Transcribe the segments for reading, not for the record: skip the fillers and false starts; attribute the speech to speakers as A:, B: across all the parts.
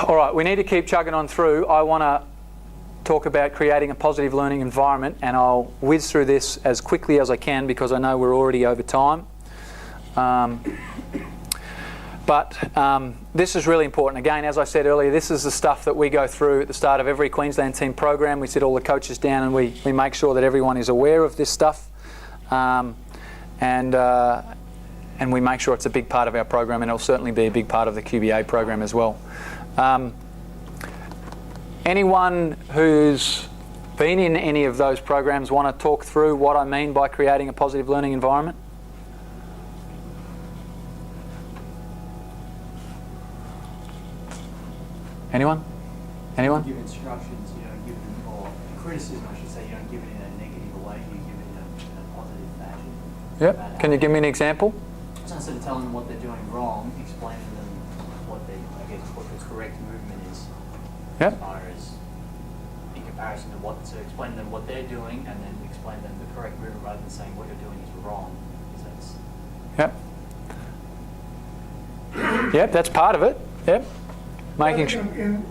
A: All right, we need to keep chugging on through. I want to talk about creating a positive learning environment, and I'll whiz through this as quickly as I can because I know we're already over time. But this is really important. Again, as I said earlier, this is the stuff that we go through at the start of every Queensland team program. We sit all the coaches down and we make sure that everyone is aware of this stuff. And we make sure it's a big part of our program, and it'll certainly be a big part of the QBA program as well. Anyone who's been in any of those programs want to talk through what I mean by creating a positive learning environment? Anyone? Anyone?
B: You give instructions, you don't give them, or criticism I should say, you don't give it in a negative way, you give it in a positive fashion.
A: Yep. Can you give me an example?
B: So instead of telling them what they're doing wrong, explaining them what what the correct movement is.
A: Yep.
B: As far as in comparison to so explain them what they're doing and then explain them the correct movement rather than saying what you're doing is wrong.
A: Yep. Yep, that's part of it. Yep. Making sure.
C: In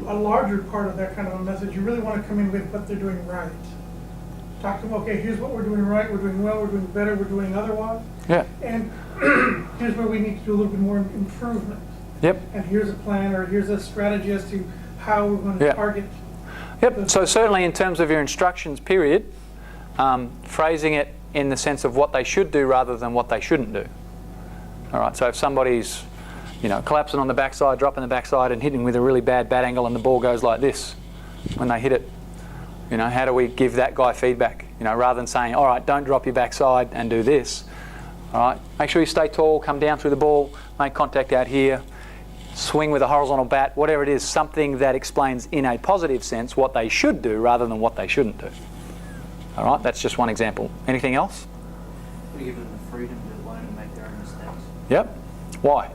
C: a larger part of that kind of a message, you really want to come in with what they're doing right. Talk to them, okay, here's what we're doing right, we're doing well, we're doing better, we're doing otherwise.
A: Yeah.
C: And here's where we need to do a little bit more improvement.
A: Yep.
C: And here's a plan, or here's a strategy as to how we're going to target.
A: Yep, so certainly in terms of your instructions period, phrasing it in the sense of what they should do rather than what they shouldn't do. All right, so if somebody's collapsing on the backside, dropping the backside and hitting with a really bad bat angle and the ball goes like this when they hit it, how do we give that guy feedback? Rather than saying, all right, don't drop your backside and do this. All right, make sure you stay tall, come down through the ball, make contact out here, swing with a horizontal bat, whatever it is, something that explains in a positive sense what they should do rather than what they shouldn't do. All right, that's just one example. Anything else?
B: We give them the freedom to learn and make their own mistakes.
A: Yep. Why?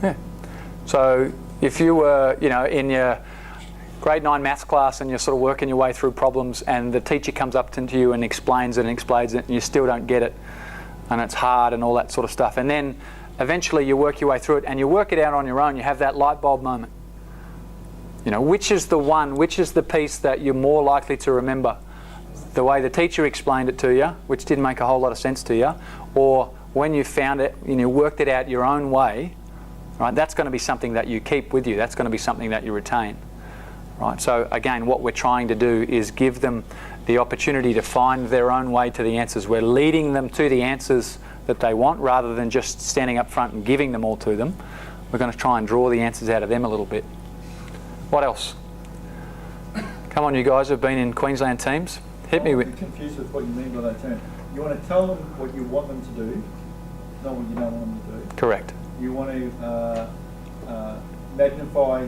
A: Yeah. So if you were, in your grade 9 maths class and you're sort of working your way through problems and the teacher comes up to you and explains it and and you still don't get it and it's hard and all that sort of stuff, and then eventually you work your way through it and you work it out on your own, you have that light bulb moment. Which is the piece that you're more likely to remember? The way the teacher explained it to you, which didn't make a whole lot of sense to you, or when you found it, worked it out your own way, right? That's going to be something that you keep with you. That's going to be something that you retain, right? So again, what we're trying to do is give them the opportunity to find their own way to the answers. We're leading them to the answers that they want rather than just standing up front and giving them all to them. We're going to try and draw the answers out of them a little bit. What else? Come on, you guys have been in Queensland teams. Hit me with.
D: I'm confused with what you mean by that term. You want to tell them what you want them to do, not what you don't want them to do.
A: Correct.
D: You want to magnify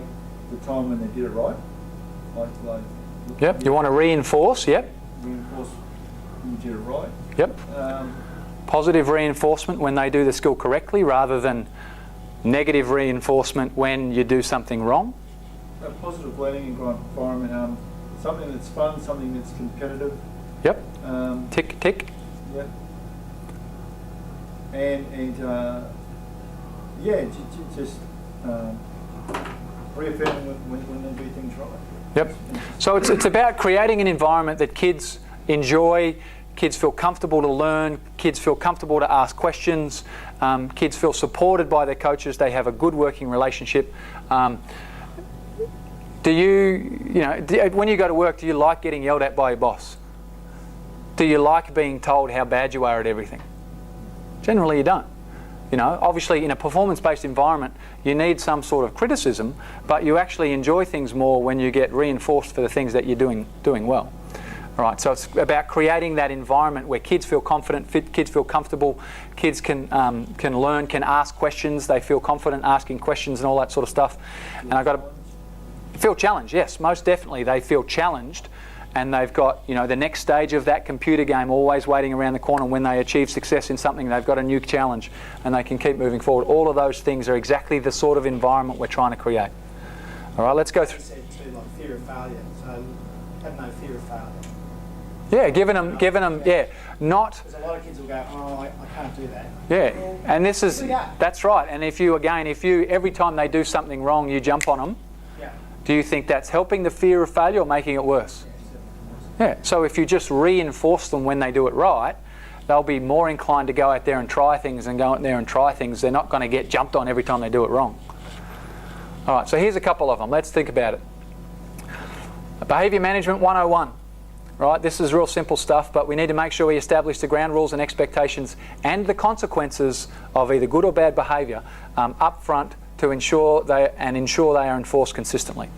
D: the time when they did it right.
A: Yep. You want to reinforce. Yep.
D: Reinforce when you did it right.
A: Yep. Positive reinforcement when they do the skill correctly, rather than negative reinforcement when you do something wrong.
D: A positive learning environment. Something that's fun, something that's competitive.
A: Yep. Tick, tick.
D: Yep. And just reaffirming when they do things right.
A: Yep. So it's about creating an environment that kids enjoy, kids feel comfortable to learn, kids feel comfortable to ask questions, kids feel supported by their coaches, they have a good working relationship. When you go to work, do you like getting yelled at by your boss? Do you like being told how bad you are at everything? Generally you don't. Obviously in a performance-based environment, you need some sort of criticism, but you actually enjoy things more when you get reinforced for the things that you're doing well. All right, so it's about creating that environment where kids feel confident, kids feel comfortable, kids can learn, can ask questions, they feel confident asking questions and all that sort of stuff. And I've got to feel challenged, yes, most definitely they feel challenged, and they've got the next stage of that computer game always waiting around the corner. When they achieve success in something, they've got a new challenge and they can keep moving forward. All of those things are exactly the sort of environment we're trying to create. All right, let's go through.
E: You said too, like fear of failure, so have no fear of failure.
A: Yeah, giving them, yeah, not,
E: Because a lot of kids will go, oh, I can't do that.
A: yeah. And this is,
E: Yeah.
A: that's right. And if you, every time they do something wrong, you jump on them,
E: Yeah.
A: do you think that's helping the fear of failure or making it worse? Yeah, so if you just reinforce them when they do it right, they'll be more inclined to go out there and try things and go out there and try things. They're not going to get jumped on every time they do it wrong. All right, so here's a couple of them. Let's think about it. Behaviour Management 101. Right, this is real simple stuff, but we need to make sure we establish the ground rules and expectations and the consequences of either good or bad behaviour up front to ensure they are enforced consistently.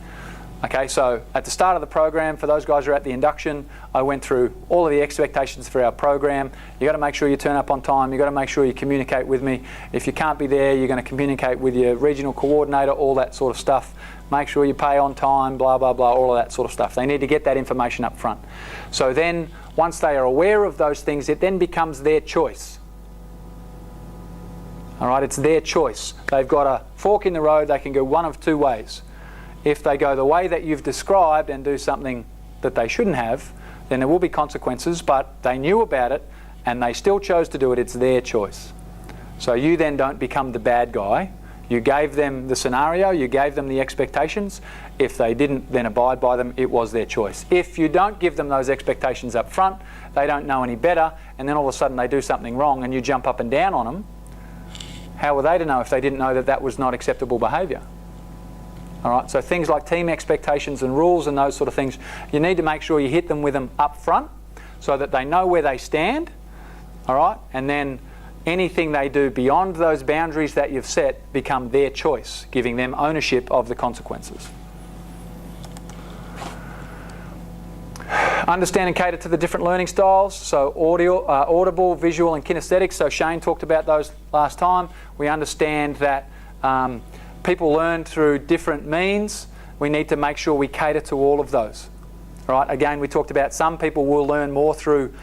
A: Okay, so at the start of the program, for those guys who are at the induction, I went through all of the expectations for our program. You've got to make sure you turn up on time. You've got to make sure you communicate with me. If you can't be there, you're going to communicate with your regional coordinator, all that sort of stuff. Make sure you pay on time, blah, blah, blah, all of that sort of stuff. They need to get that information up front. So then, once they are aware of those things, it then becomes their choice. All right, it's their choice. They've got a fork in the road. They can go one of two ways. If they go the way that you've described and do something that they shouldn't have, then there will be consequences, but they knew about it and they still chose to do it. It's their choice. So you then don't become the bad guy. You gave them the scenario, you gave them the expectations. If they didn't then abide by them, it was their choice. If you don't give them those expectations up front, they don't know any better, and then all of a sudden they do something wrong and you jump up and down on them, how were they to know if they didn't know that that was not acceptable behaviour? All right, so things like team expectations and rules and those sort of things, you need to make sure you hit them with them up front so that they know where they stand, all right, and then anything they do beyond those boundaries that you've set become their choice, giving them ownership of the consequences. Understand and cater to the different learning styles, so audible, visual and kinesthetic. So Shane talked about those last time. We understand that people learn through different means. We need to make sure we cater to all of those. All right, again, we talked about some people will learn more through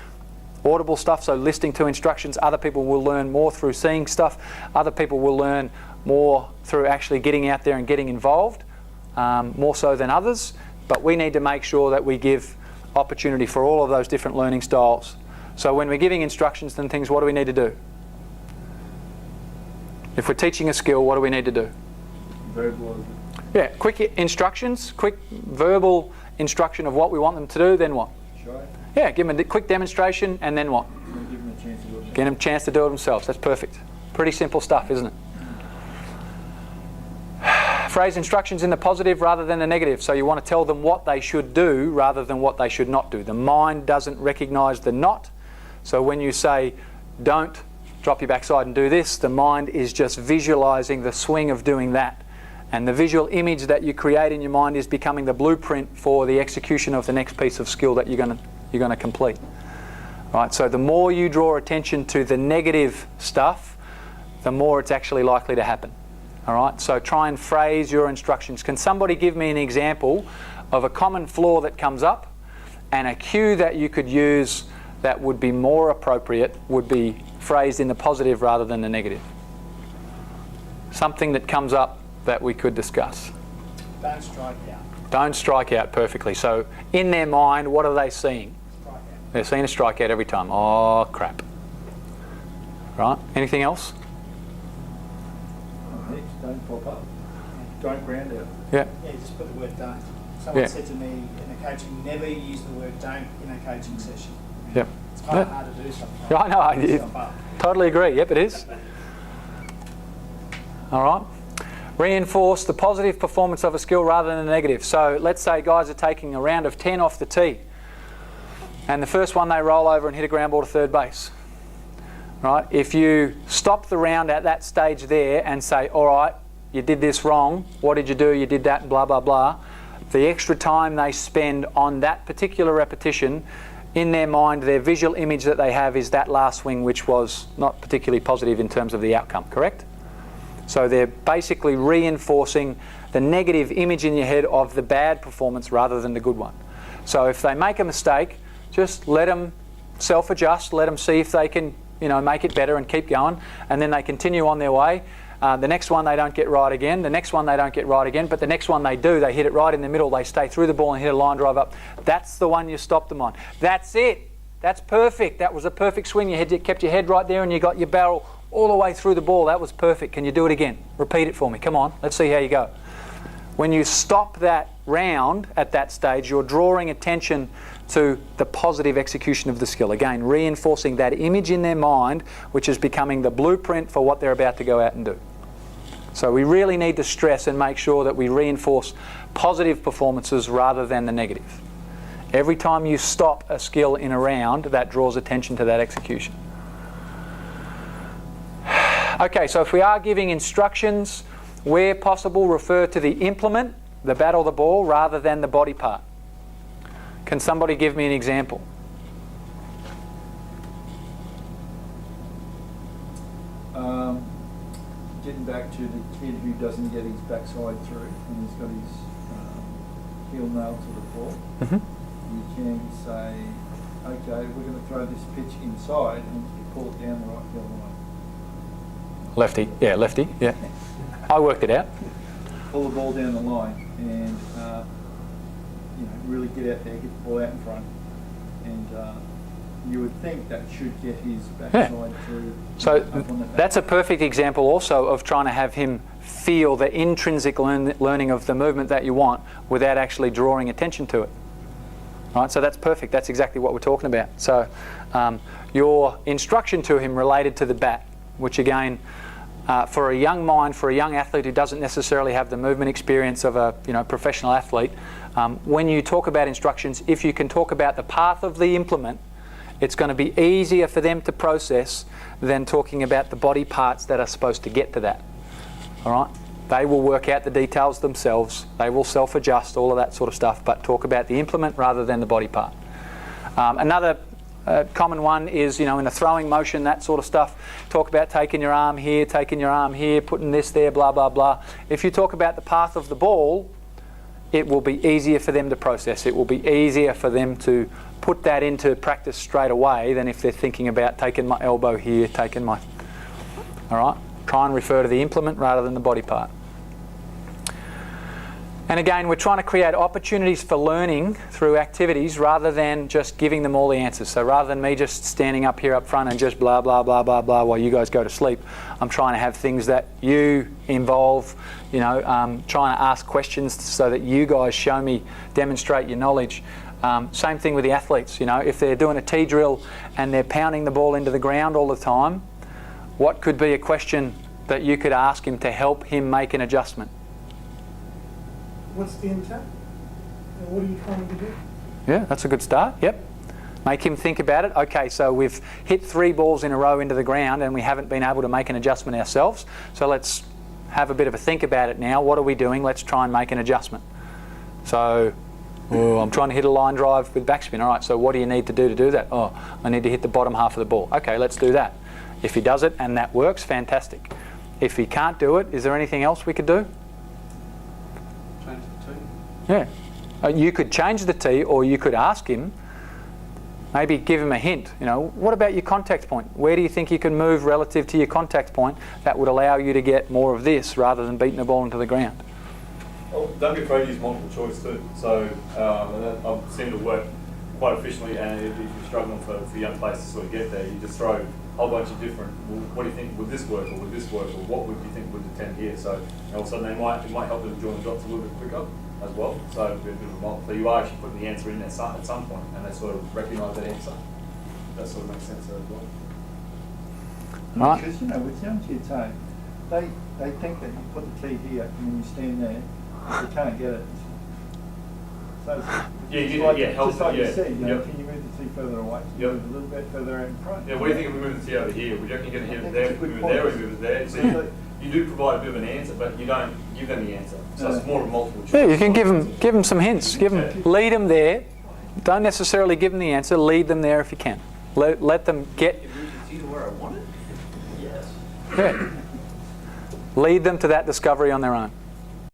A: audible stuff, so listening to instructions. Other people will learn more through seeing stuff. Other people will learn more through actually getting out there and getting involved, more so than others. But we need to make sure that we give opportunity for all of those different learning styles. So when we're giving instructions and things, what do we need to do? If we're teaching a skill, what do we need to do?
D: Verbal.
A: Yeah, quick instructions, quick verbal instruction of what we want them to do, then what?
D: Sure.
A: Yeah, give them a quick demonstration, and then what?
D: Give them a chance to do it.
A: Get them a chance to do it themselves. That's perfect. Pretty simple stuff, isn't it? Phrase instructions in the positive rather than the negative. So you want to tell them what they should do rather than what they should not do. The mind doesn't recognise the not. So when you say, don't drop your backside and do this, the mind is just visualising the swing of doing that. And the visual image that you create in your mind is becoming the blueprint for the execution of the next piece of skill that you're going to complete. Right? So the more you draw attention to the negative stuff, the more it's actually likely to happen. All right? So try and phrase your instructions. Can somebody give me an example of a common flaw that comes up and a cue that you could use that would be more appropriate, would be phrased in the positive rather than the negative? Something that comes up that we could discuss.
E: Don't strike out.
A: Don't strike out, perfectly. So in their mind, what are they seeing?
E: Strike out.
A: They're seeing a strikeout every time. Oh, crap. Right? Anything else?
D: Next, don't pop up. Don't ground out.
A: Yeah.
E: Yeah, just put the word don't. Someone
A: Yeah.
E: said to me in a coaching, never use the word don't in a coaching session.
A: Yep.
E: It's kind of
A: Yeah.
E: hard to do something.
A: Yeah, I know. I
E: Pick yourself up.
A: totally agree. Yep, it is. All right. Reinforce the positive performance of a skill rather than the negative. So let's say guys are taking a round of 10 off the tee, and the first one they roll over and hit a ground ball to third base. Right? If you stop the round at that stage there and say, all right, you did this wrong, what did you do? You did that, and blah, blah, blah. The extra time they spend on that particular repetition, in their mind, their visual image that they have is that last swing, which was not particularly positive in terms of the outcome, correct? So they're basically reinforcing the negative image in your head of the bad performance rather than the good one. So if they make a mistake, just let them self-adjust, let them see if they can, make it better and keep going, and then they continue on their way. The next one they don't get right again. The next one they don't get right again. But the next one they do, they hit it right in the middle. They stay through the ball and hit a line drive up. That's the one you stop them on. That's it. That's perfect. That was a perfect swing. You kept your head right there and you got your barrel all the way through the ball. That was perfect. Can you do it again? Repeat it for me. Come on. Let's see how you go. When you stop that round at that stage, you're drawing attention to the positive execution of the skill. Again, reinforcing that image in their mind, which is becoming the blueprint for what they're about to go out and do. So we really need to stress and make sure that we reinforce positive performances rather than the negative. Every time you stop a skill in a round, that draws attention to that execution. Okay, so if we are giving instructions, where possible, refer to the implement, the bat or the ball, rather than the body part. Can somebody give me an example?
D: Getting back to the kid who doesn't get his backside through and he's got his heel nailed to the ball.
A: Mm-hmm.
D: You can say, okay, we're going to throw this pitch inside and you pull it down the right heel line.
A: Lefty, yeah, lefty, yeah. I worked it out.
D: Pull the ball down the line and really get out there, get the ball out in front, and you would think that should get his backside through.
A: So
D: up on the back.
A: that's a perfect example also of trying to have him feel the intrinsic learning of the movement that you want without actually drawing attention to it. Right, so that's perfect. That's exactly what we're talking about. So your instruction to him related to the bat, which again, for a young mind, for a young athlete who doesn't necessarily have the movement experience of a professional athlete, when you talk about instructions, if you can talk about the path of the implement, it's going to be easier for them to process than talking about the body parts that are supposed to get to that. All right? They will work out the details themselves. They will self-adjust, all of that sort of stuff, but talk about the implement rather than the body part. Another common one is, in a throwing motion, that sort of stuff. Talk about taking your arm here, putting this there, blah, blah, blah. If you talk about the path of the ball, it will be easier for them to process. It will be easier for them to put that into practice straight away than if they're thinking about taking my elbow here, all right? Try and refer to the implement rather than the body part. And again, we're trying to create opportunities for learning through activities rather than just giving them all the answers. So rather than me just standing up here up front and just blah, blah, blah, blah, blah while you guys go to sleep, I'm trying to have things that you involve, trying to ask questions so that you guys show me, demonstrate your knowledge. Same thing with the athletes. If they're doing a T drill and they're pounding the ball into the ground all the time, what could be a question that you could ask him to help him make an adjustment?
C: What's the intent? And what are you trying to do?
A: Yeah, that's a good start. Yep. Make him think about it. Okay, so we've hit 3 balls in a row into the ground and we haven't been able to make an adjustment ourselves. So let's have a bit of a think about it now. What are we doing? Let's try and make an adjustment. So, I'm trying to hit a line drive with backspin. All right, so what do you need to do that? Oh, I need to hit the bottom half of the ball. Okay, let's do that. If he does it and that works, fantastic. If he can't do it, is there anything else we could do?
B: Change the tee.
A: Yeah. You could change the tee, or you could ask him, maybe give him a hint. What about your contact point? Where do you think you can move relative to your contact point that would allow you to get more of this rather than beating the ball into the ground?
F: Well, don't be afraid to use multiple choice too. So I've seen it work quite efficiently, and if you're struggling for young players to sort of get there, you just throw a whole bunch of different, well, what do you think, would this work, or would this work, or what would you think would attend here? So all of a sudden it might help them join the dots a little bit quicker as well. So a bit of a multiple. So you are actually putting the answer in there at some point, and they sort of recognise that answer. That sort of makes sense there as well.
A: Right.
D: Because, with young kids, they think that you put the tee here and when you stand there, you can't get it. So
F: help.
D: Just like you said,
F: Yep.
D: can you move the tee further away?
F: Yep.
D: Move a little bit further out in front.
F: Yeah, what do you think if we move the tee over here? Would you reckon you're going to hit
D: I
F: it
D: think
F: there,
D: that's a good
F: move it
D: point.
F: there, or move it there? So you do provide a bit of an answer, but you don't give them the answer. So it's more of a multiple choice.
A: Yeah, you can give them some hints. Lead them there. Don't necessarily give them the answer. Lead them there if you can. Let them get.
B: You move the tee to where I want it? Yes.
A: Yeah. Lead them to that discovery on their own.